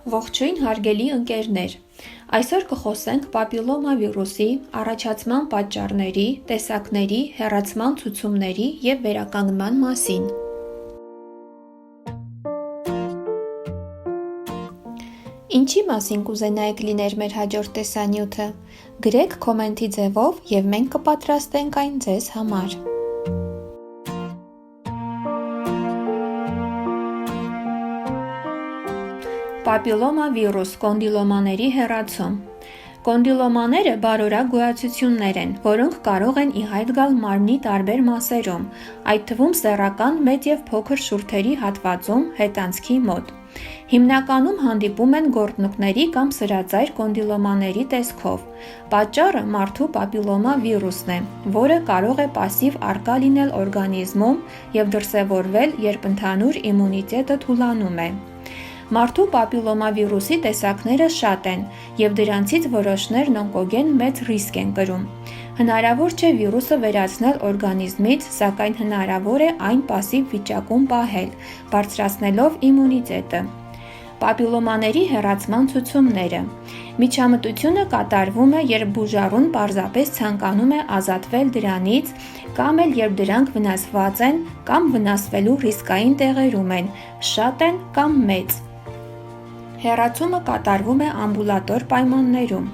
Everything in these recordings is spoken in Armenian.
Ողջույն հարգելի ընկերներ, այսօր կխոսենք պապիլոմավիրուսի առաջացման պատճառների, տեսակների, հեռացման ցուցումների և վերականգնման մասին։ Ինչի մասին կուզենայիք լիներ մեր հաջորդ տեսանյութը, գրեք կոմենտի ձևով և մենք կպատրաստենք այն ձեզ համար։ Պապիլոմավիրուս, կոնդիլոմաների հեռացում։ Կոնդիլոմաները բարորակ գոյացություններ են, որոնք կարող են ի հայտ գալ մարմնի տարբեր մասերում, այդ թվում սեռական մեծ և փոքր շուրթերի հատվածում, հետանցքի մոտ։ Հիմնականում հանդիպում են գորտնուկների կամ սրածայր կոնդիլոմաների տեսքով։ Պատճառը մարդու պապիլոմավիրուսն է, որը կարող է պասիվ առկա լինել օրգանիզմում և դրսևորվել, երբ ընդհանուր իմունիտետը թուլանում է։ Մարդու պապիլոմավիրուսի տեսակները շատ են, և դրանցից որոշներն օնկոգեն մեծ ռիսկ են կրում։ Հնարավոր չէ վիրուսը վերացնել օրգանիզմից, սակայն հնարավոր է այն պասիվ վիճակում պահել, բարձրացնելով իմունիտետը։ Պապիլոմաների հեռացման ցուցումները։ Միջամտությունը կատարվում է, երբ բուժառուն պարզապես ցանկանում է ազատվել դրանից, կամ էլ երբ դրանք վնասված են կամ վնասվելու ռիսկային տեղերում են, շատ են կամ մեծ։ Հեռացումը կատարվում է ամբուլատոր պայմաններում։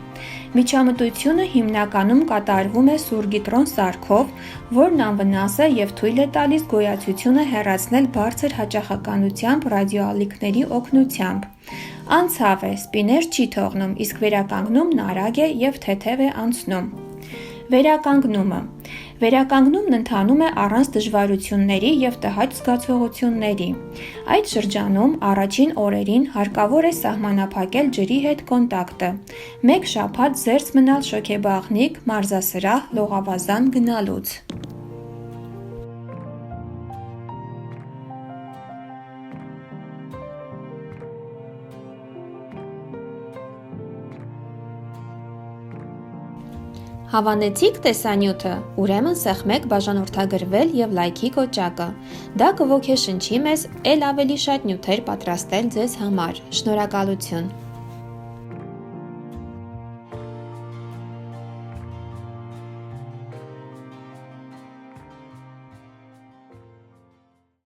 Միջամտությունը հիմնականում կատարվում է սուրգիտրոն սարքով, որն անվնաս է և թույլ է տալիս գոյացությունը հեռացնել բարձր հաճախականությամբ ռադիոալիքների օգնությամբ։ Անցավ է, սպիներ չի թողնում, իսկ վերականգնումն արագ է և թեթև է անցնում։ Վերականգնումը։ Վերականգնումն ընթանում է առանց դժվարությունների և տհաճ զգացողությունների։ Այդ շրջանում առաջին օրերին հարկավոր է սահմանափակել ջրի հետ կոնտակտը, 1 շաբաթ զերծ մնալ շոգեբաղնիք, մարզասրահ, լողավազան գնալուց։ Հավանեցիք տեսանյութը, ուրեմն սեղմեք բաժանորդագրվել և լայքի կոճակը։ Դա կոգեշնչի մեզ էլ ավելի շատ նյութեր պատրաստել ձեզ համար։ Շնորհակալություն։